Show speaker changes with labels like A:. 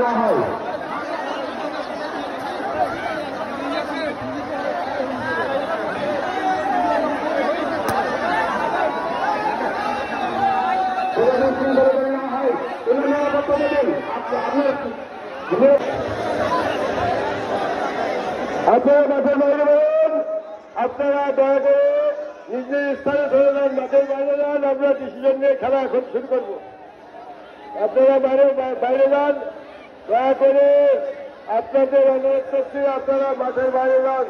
A: না হয় আপনারা মাঠের বাইরে বেরোন, আপনারা দয়া করে নিজ নিজ স্থানে চলে যান, মাঠের বাইরে যান। আমরা ডিসিশন নিয়ে খেলা এখন শুরু করবো। আপনারা বাইরে যান, দয়া করে আপনাদের অনুরোধ করছি, আপনারা মাঠের বাইরে যান।